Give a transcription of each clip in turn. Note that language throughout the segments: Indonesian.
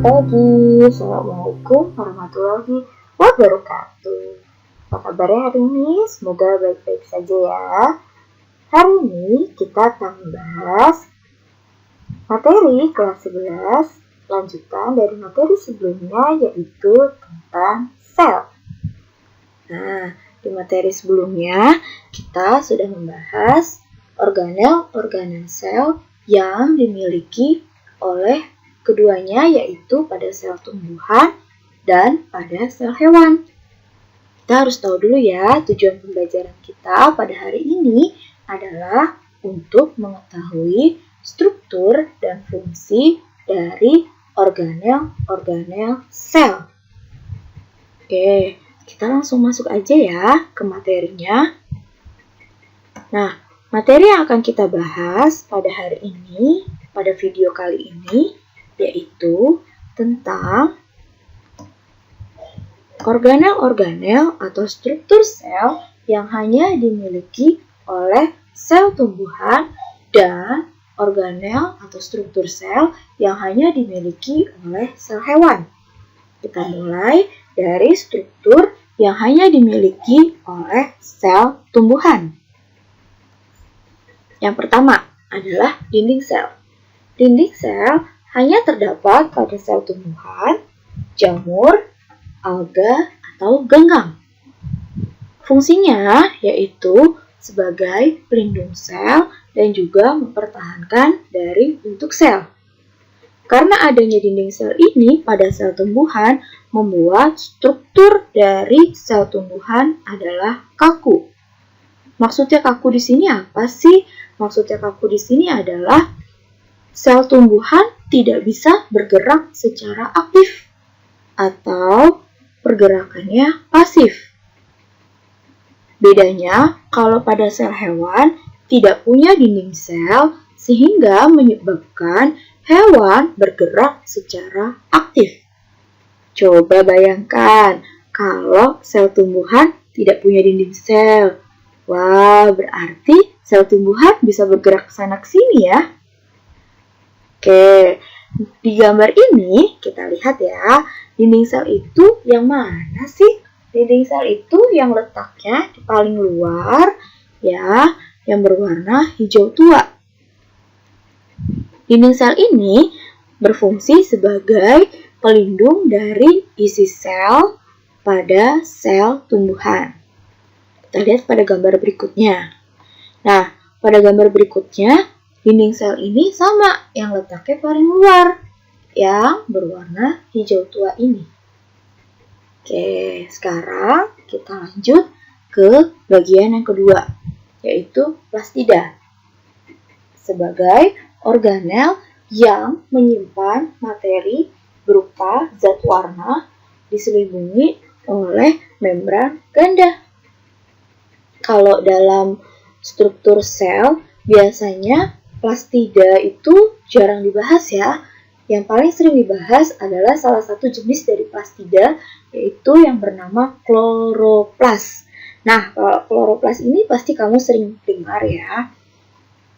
pagi, Assalamualaikum warahmatullahi wabarakatuh. Apa kabarnya hari ini? Semoga baik-baik saja ya. Hari ini kita akan membahas materi kelas 11, lanjutan dari materi sebelumnya yaitu tentang sel. Nah, di materi sebelumnya kita sudah membahas organel-organel sel yang dimiliki oleh keduanya yaitu pada sel tumbuhan dan pada sel hewan. Kita harus tahu dulu ya, tujuan pembelajaran kita pada hari ini adalah untuk mengetahui struktur dan fungsi dari organel-organel sel. Oke, kita langsung masuk aja ya ke materinya. Nah, materi yang akan kita bahas pada hari ini, pada video kali ini, yaitu tentang organel-organel atau struktur sel yang hanya dimiliki oleh sel tumbuhan dan organel atau struktur sel yang hanya dimiliki oleh sel hewan. Kita mulai dari struktur yang hanya dimiliki oleh sel tumbuhan. Yang pertama adalah dinding sel. Dinding sel hanya terdapat pada sel tumbuhan, jamur, alga, atau ganggang. Fungsinya yaitu sebagai pelindung sel dan juga mempertahankan dari bentuk sel. Karena adanya dinding sel ini pada sel tumbuhan membuat struktur dari sel tumbuhan adalah kaku. Maksudnya kaku di sini apa sih? Maksudnya kaku di sini adalah sel tumbuhan tidak bisa bergerak secara aktif atau pergerakannya pasif. Bedanya, kalau pada sel hewan tidak punya dinding sel sehingga menyebabkan hewan bergerak secara aktif. Coba bayangkan kalau sel tumbuhan tidak punya dinding sel. Wah, berarti sel tumbuhan bisa bergerak ke sana ke sini ya. Oke, di gambar ini kita lihat ya, dinding sel itu yang mana sih? Dinding sel itu yang letaknya di paling luar ya, yang berwarna hijau tua. Dinding sel ini berfungsi sebagai pelindung dari isi sel pada sel tumbuhan. Kita lihat pada gambar berikutnya. Nah, pada gambar berikutnya, dinding sel ini sama yang letaknya paling luar, yang berwarna hijau tua ini. Oke, sekarang kita lanjut ke bagian yang kedua, yaitu plastida. Sebagai organel yang menyimpan materi berupa zat warna diselimuti oleh membran ganda. Kalau dalam struktur sel, biasanya plastida itu jarang dibahas ya. Yang paling sering dibahas adalah salah satu jenis dari plastida, yaitu yang bernama kloroplas. Nah, kalau kloroplas ini pasti kamu sering dengar ya.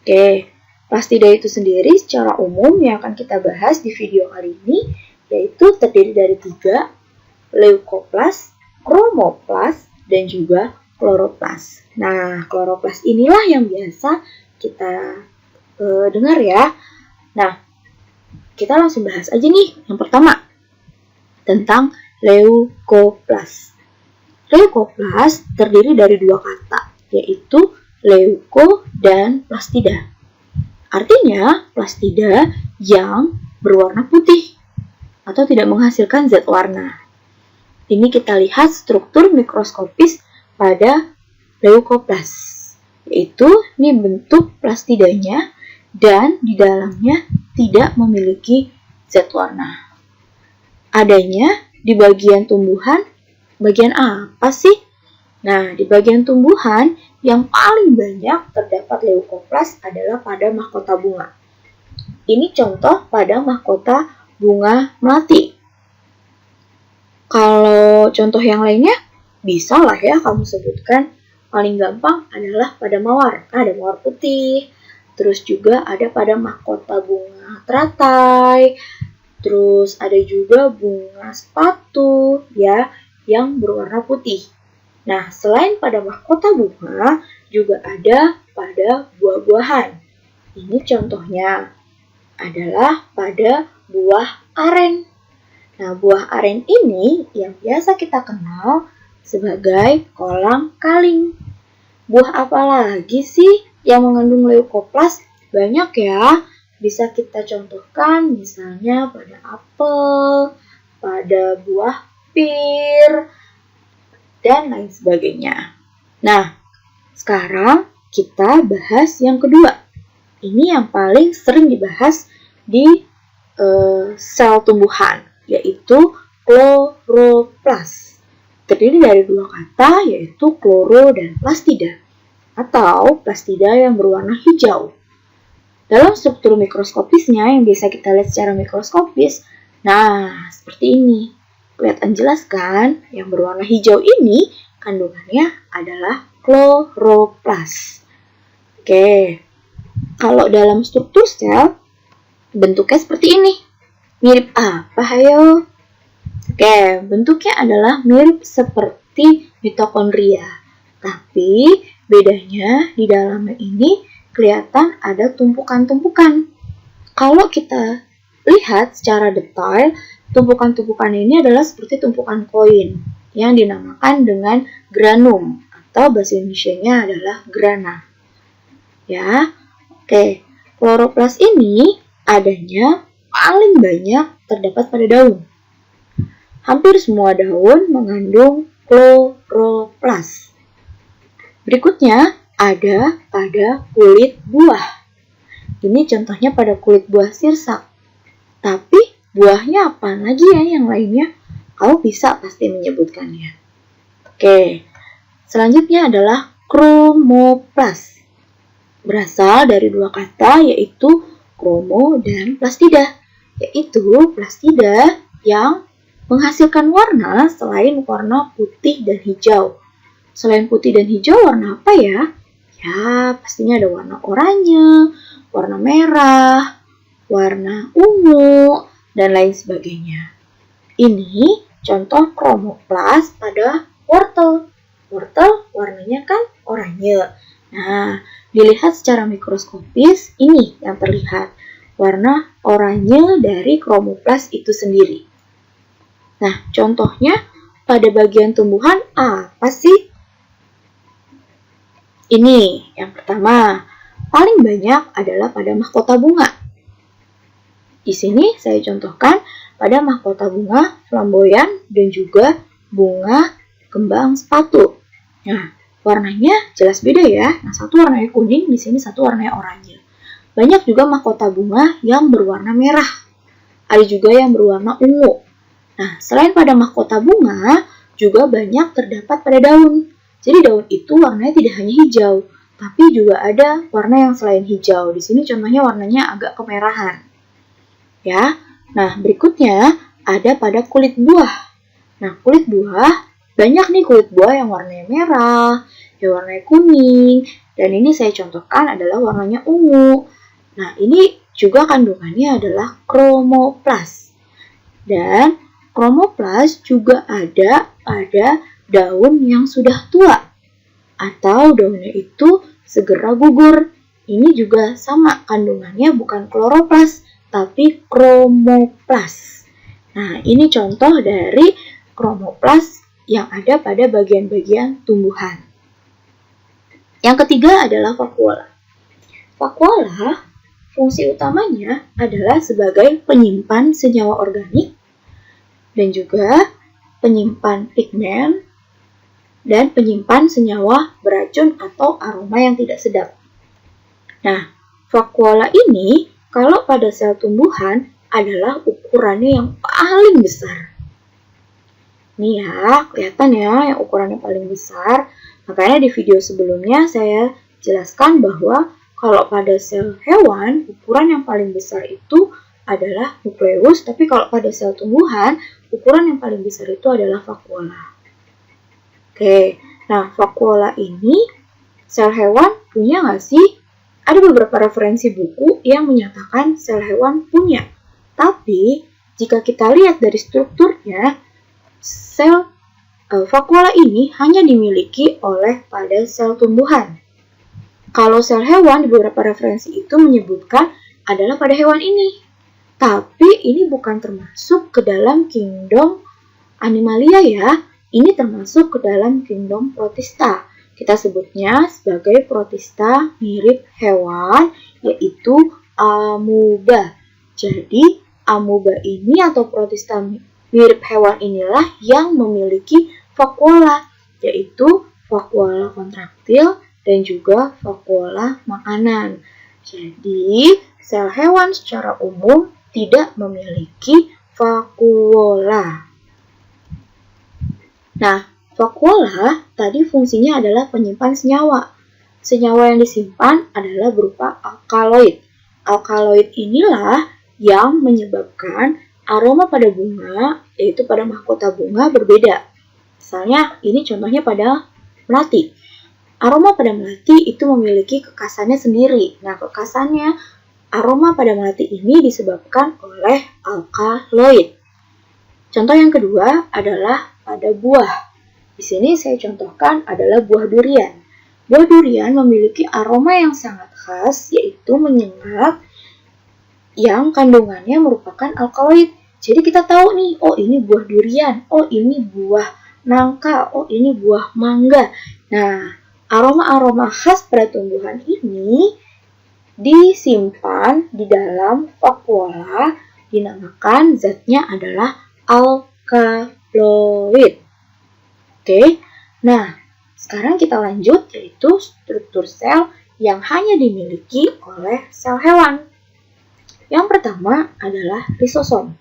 Oke, plastida itu sendiri secara umum yang akan kita bahas di video kali ini, yaitu terdiri dari 3, leukoplas, chromoplas, dan juga kloroplas. Nah, kloroplas inilah yang biasa kita dengar ya. Nah, kita langsung bahas aja nih. Yang pertama, tentang leukoplas. Leukoplas terdiri dari 2 kata, yaitu leuko dan plastida. Artinya, plastida yang berwarna putih atau tidak menghasilkan zat warna. Ini kita lihat struktur mikroskopis pada leukoplas, yaitu ini bentuk plastidanya dan di dalamnya tidak memiliki zat warna. Adanya di bagian tumbuhan, bagian apa sih? Nah, di bagian tumbuhan yang paling banyak terdapat leukoplas adalah pada mahkota bunga. Ini contoh pada mahkota bunga melati. Kalau contoh yang lainnya, bisa lah ya kamu sebutkan. Paling gampang adalah pada mawar. Ada mawar putih, terus juga ada pada mahkota bunga teratai, Terus ada juga bunga sepatu ya yang berwarna putih. Nah, selain pada mahkota bunga, juga ada pada buah-buahan. Ini contohnya adalah pada buah aren. Nah, buah aren ini yang biasa kita kenal sebagai kolang-kaling. Buah apa lagi sih yang mengandung leukoplas? Banyak ya. Bisa kita contohkan misalnya pada apel, pada buah pir, dan lain sebagainya. Nah, sekarang kita bahas yang kedua. Ini yang paling sering dibahas di sel tumbuhan, yaitu kloroplas. Terdiri dari dua kata, yaitu kloro dan plastida, atau plastida yang berwarna hijau. Dalam struktur mikroskopisnya yang bisa kita lihat secara mikroskopis, nah seperti ini. Kelihatan jelas kan? Yang berwarna hijau ini kandungannya adalah kloroplas. Oke, kalau dalam struktur sel bentuknya seperti ini. Mirip apa, ayo? Oke, bentuknya adalah mirip seperti mitokondria. Tapi bedanya di dalamnya ini kelihatan ada tumpukan-tumpukan. Kalau kita lihat secara detail, tumpukan-tumpukan ini adalah seperti tumpukan koin yang dinamakan dengan granum atau bahasa Indonesianya adalah grana. Ya, oke. Kloroplas ini adanya paling banyak terdapat pada daun. Hampir semua daun mengandung kloroplas. Berikutnya ada pada kulit buah. Ini contohnya pada kulit buah sirsak. Tapi buahnya apa lagi ya yang lainnya? Kau bisa pasti menyebutkannya. Oke, selanjutnya adalah kromoplas. Berasal dari dua kata yaitu kromo dan plastida. Yaitu plastida yang menghasilkan warna selain warna putih dan hijau. Selain putih dan hijau warna apa ya? Ya, pastinya ada warna oranye, warna merah, warna ungu, dan lain sebagainya. Ini contoh kromoplas pada wortel. Wortel warnanya kan oranye. Nah, dilihat secara mikroskopis, ini yang terlihat. Warna oranye dari kromoplas itu sendiri. Nah, contohnya pada bagian tumbuhan apa sih? Ini yang pertama, paling banyak adalah pada mahkota bunga. Di sini saya contohkan pada mahkota bunga flamboyan dan juga bunga kembang sepatu. Nah, warnanya jelas beda ya. Nah, satu warnanya kuning, di sini satu warnanya oranye. Banyak juga mahkota bunga yang berwarna merah. Ada juga yang berwarna ungu. Nah, selain pada mahkota bunga, juga banyak terdapat pada daun. Jadi daun itu warnanya tidak hanya hijau, tapi juga ada warna yang selain hijau. Di sini contohnya warnanya agak kemerahan. Ya. Nah, berikutnya ada pada kulit buah. Nah, kulit buah, banyak nih kulit buah yang warnanya merah, yang warnanya kuning, dan ini saya contohkan adalah warnanya ungu. Nah, ini juga kandungannya adalah kromoplas. Dan kromoplas juga ada pada daun yang sudah tua atau daunnya itu segera gugur. Ini juga sama kandungannya bukan kloroplas tapi kromoplas. Nah, ini contoh dari kromoplas yang ada pada bagian-bagian tumbuhan. Yang ketiga adalah vakuola. Vakuola fungsi utamanya adalah sebagai penyimpan senyawa organik dan juga penyimpan pigmen dan penyimpan senyawa beracun atau aroma yang tidak sedap. Nah, vakuola ini kalau pada sel tumbuhan adalah ukurannya yang paling besar. Nih ya, kelihatan ya yang ukurannya paling besar. Makanya di video sebelumnya saya jelaskan bahwa kalau pada sel hewan, ukuran yang paling besar itu adalah nukleus, tapi kalau pada sel tumbuhan, ukuran yang paling besar itu adalah vakuola. Oke, nah vakuola ini sel hewan punya nggak sih? Ada beberapa referensi buku yang menyatakan sel hewan punya. Tapi jika kita lihat dari strukturnya, sel vakuola ini hanya dimiliki oleh pada sel tumbuhan. Kalau sel hewan di beberapa referensi itu menyebutkan adalah pada hewan ini. Tapi ini bukan termasuk ke dalam kingdom Animalia ya. Ini termasuk ke dalam kingdom Protista. Kita sebutnya sebagai Protista mirip hewan, yaitu amuba. Jadi amuba ini atau Protista mirip hewan inilah yang memiliki vakuola, yaitu vakuola kontraktil dan juga vakuola makanan. Jadi, sel hewan secara umum tidak memiliki vakuola. Nah, vakuola tadi fungsinya adalah penyimpan senyawa. Senyawa yang disimpan adalah berupa alkaloid. Alkaloid inilah yang menyebabkan aroma pada bunga, yaitu pada mahkota bunga berbeda. Misalnya, ini contohnya pada melati. Aroma pada melati itu memiliki kekasannya sendiri. Nah, kekasannya aroma pada melati ini disebabkan oleh alkaloid. Contoh yang kedua adalah pada buah. Di sini saya contohkan adalah buah durian. Buah durian memiliki aroma yang sangat khas, yaitu menyengat, yang kandungannya merupakan alkaloid. Jadi kita tahu nih, oh ini buah durian, oh ini buah nangka, oh ini buah mangga. Nah, aroma-aroma khas pada tumbuhan ini disimpan di dalam vakuola, dinamakan zatnya adalah alkaloid. Oke, nah sekarang kita lanjut, yaitu struktur sel yang hanya dimiliki oleh sel hewan. Yang pertama adalah lisosom.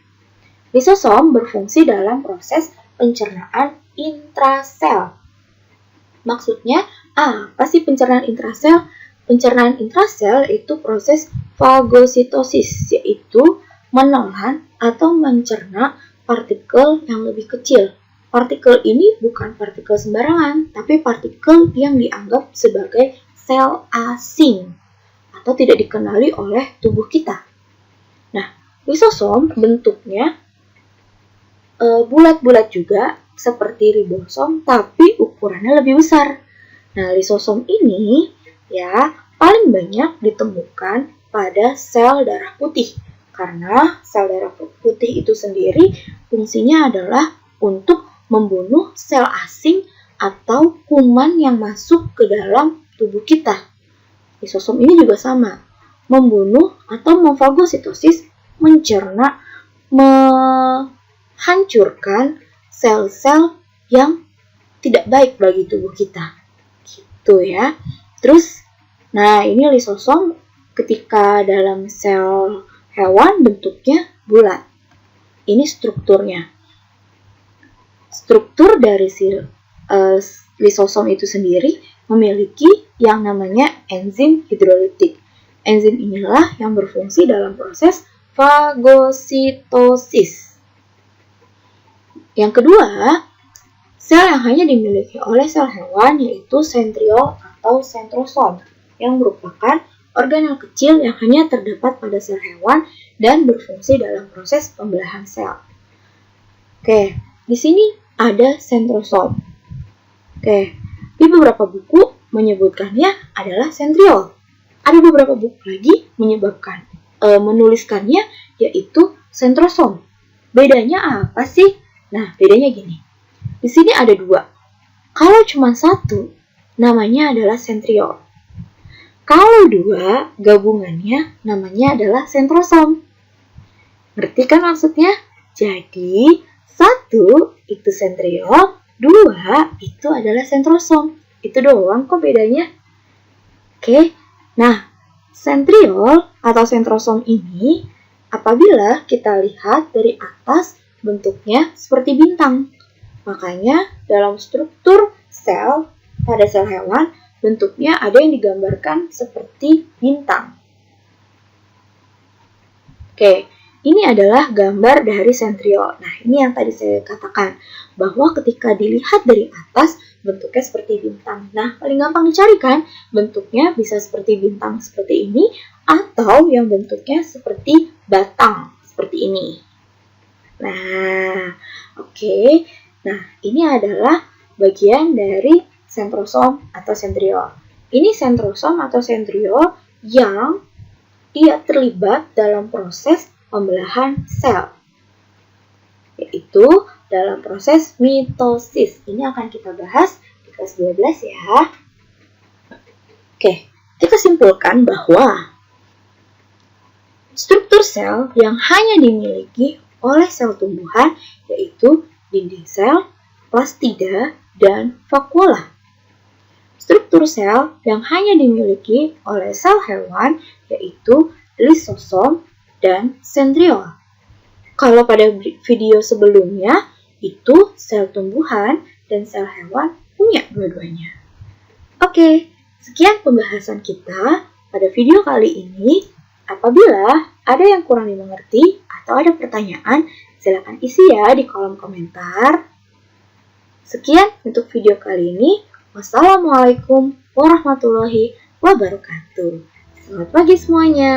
Lisosom berfungsi dalam proses pencernaan intrasel. Maksudnya, apa sih pencernaan intrasel? Pencernaan intrasel itu proses fagositosis, yaitu menelan atau mencerna partikel yang lebih kecil. Partikel ini bukan partikel sembarangan, tapi partikel yang dianggap sebagai sel asing atau tidak dikenali oleh tubuh kita. Nah, lisosom bentuknya bulat-bulat juga seperti ribosom, tapi ukurannya lebih besar. Nah, lisosom ini ya paling banyak ditemukan pada sel darah putih. Karena sel darah putih itu sendiri fungsinya adalah untuk membunuh sel asing atau kuman yang masuk ke dalam tubuh kita. Lisosom ini juga sama, membunuh atau memfagositosis, mencerna, menghancurkan sel-sel yang tidak baik bagi tubuh kita. Gitu ya. Terus, nah ini lisosom ketika dalam sel hewan bentuknya bulat. Ini strukturnya. Struktur dari lisosom itu sendiri memiliki yang namanya enzim hidrolitik. Enzim inilah yang berfungsi dalam proses fagositosis. Yang kedua, sel yang hanya dimiliki oleh sel hewan yaitu sentriol atau sentrosom, yang merupakan organel kecil yang hanya terdapat pada sel hewan dan berfungsi dalam proses pembelahan sel. Oke, di sini ada sentrosom. Oke, di beberapa buku menyebutkannya adalah sentriol. Ada beberapa buku lagi menuliskannya yaitu sentrosom. Bedanya apa sih? Nah, bedanya gini. Di sini ada dua. Kalau cuma satu, namanya adalah sentriol. Kalau dua, gabungannya namanya adalah sentrosom. Ngerti kan maksudnya? Jadi, satu itu sentriol, dua itu adalah sentrosom. Itu doang kok bedanya. Oke, nah sentriol atau sentrosom ini apabila kita lihat dari atas bentuknya seperti bintang. Makanya dalam struktur sel pada sel hewan bentuknya ada yang digambarkan seperti bintang. Oke, ini adalah gambar dari sentriol. Nah, ini yang tadi saya katakan, bahwa ketika dilihat dari atas, bentuknya seperti bintang. Nah, paling gampang dicari kan? Bentuknya bisa seperti bintang seperti ini, atau yang bentuknya seperti batang, seperti ini. Nah, oke. Nah, ini adalah bagian dari sentrosom atau sentriol. Ini sentrosom atau sentriol yang dia terlibat dalam proses pembelahan sel, yaitu dalam proses mitosis. Ini akan kita bahas di kelas 12 ya. Oke, kita simpulkan bahwa struktur sel yang hanya dimiliki oleh sel tumbuhan yaitu dinding sel, plastida, dan vakuola. Struktur sel yang hanya dimiliki oleh sel hewan yaitu lisosom dan sentriol. Kalau pada video sebelumnya itu sel tumbuhan dan sel hewan punya dua-duanya. Oke, sekian pembahasan kita pada video kali ini. Apabila ada yang kurang dimengerti atau ada pertanyaan, silakan isi ya di kolom komentar. Sekian untuk video kali ini. Wassalamualaikum warahmatullahi wabarakatuh. Selamat pagi semuanya.